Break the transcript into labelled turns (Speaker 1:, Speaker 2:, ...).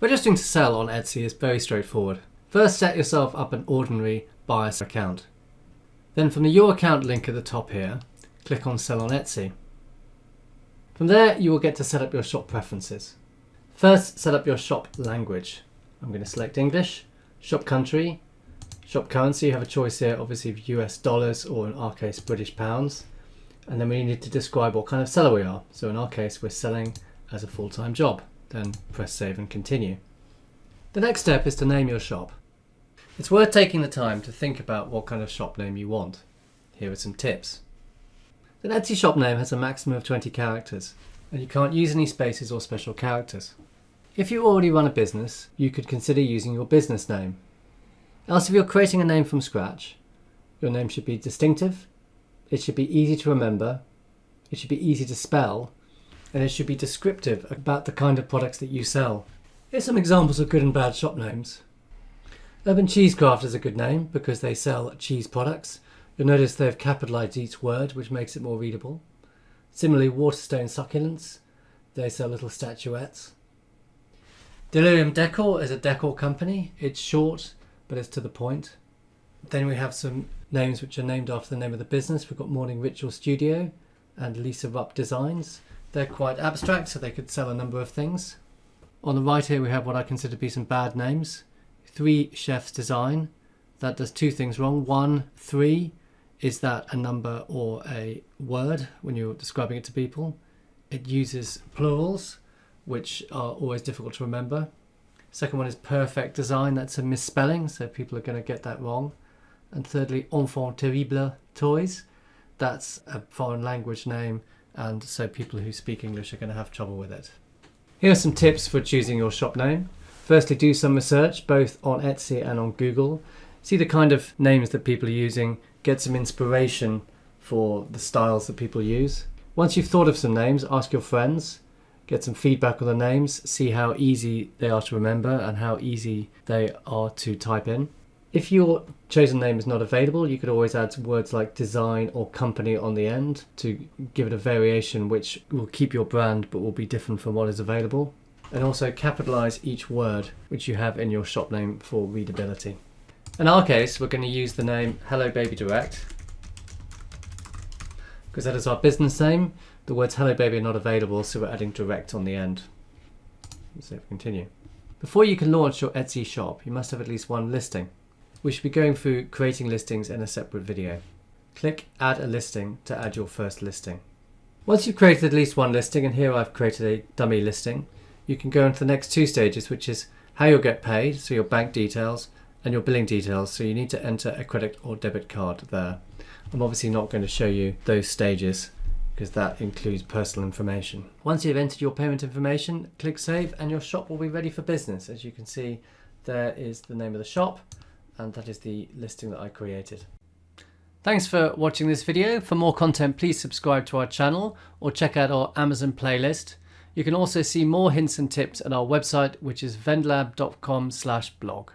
Speaker 1: Registering to sell on Etsy is very straightforward. First, set yourself up an ordinary buyer's account. Then from the Your Account link at the top here, click on Sell on Etsy. From there, you will get to set up your shop preferences. First, set up your shop language. I'm going to select English, shop country, shop currency. You have a choice here, obviously, of US dollars or in our case, British pounds. And then we need to describe what kind of seller we are. So in our case, we're selling as a full-time job. Then press save and continue. The next step is to name your shop. It's worth taking the time to think about what kind of shop name you want. Here are some tips. An Etsy shop name has a maximum of 20 characters, and you can't use any spaces or special characters. If you already run a business, you could consider using your business name. Else, if you're creating a name from scratch, your name should be distinctive, it should be easy to remember, it should be easy to spell, and it should be descriptive about the kind of products that you sell. Here's some examples of good and bad shop names. Urban Cheesecraft is a good name because they sell cheese products. You'll notice they've capitalized each word, which makes it more readable. Similarly, Waterstone Succulents, they sell little statuettes. Delirium Decor is a decor company. It's short, but it's to the point. Then we have some names which are named after the name of the business. We've got Morning Ritual Studio and Lisa Rupp Designs. They're quite abstract, so they could sell a number of things. On the right here we have what I consider to be some bad names. 3 Chefs Design. That does 2 things wrong. 1, 3. Is that a number or a word when you're describing it to people? It uses plurals, which are always difficult to remember. Second one is Perfect Design. That's a misspelling, so people are going to get that wrong. And thirdly, Enfant Terrible Toys. That's a foreign language name, and so people who speak English are going to have trouble with it. Here are some tips for choosing your shop name. Firstly, do some research both on Etsy and on Google. See the kind of names that people are using, get some inspiration for the styles that people use. Once you've thought of some names, ask your friends, get some feedback on the names, see how easy they are to remember and how easy they are to type in. If your chosen name is not available, you could always add words like design or company on the end to give it a variation which will keep your brand but will be different from what is available. And also capitalize each word which you have in your shop name for readability. In our case, we're going to use the name Hello Baby Direct because that is our business name. The words Hello Baby are not available, so we're adding direct on the end. So continue. Before you can launch your Etsy shop, you must have at least one listing. We should be going through creating listings in a separate video. Click Add a Listing to add your first listing. Once you've created at least one listing, and here I've created a dummy listing, you can go into the next 2 stages, which is how you'll get paid, so your bank details, and your billing details, so you need to enter a credit or debit card there. I'm obviously not going to show you those stages because that includes personal information. Once you've entered your payment information, click Save and your shop will be ready for business. As you can see, there is the name of the shop, and that is the listing that I created. Thanks for watching this video. For more content, please subscribe to our channel or check out our Amazon playlist. You can also see more hints and tips at our website, which is vendlab.com/blog.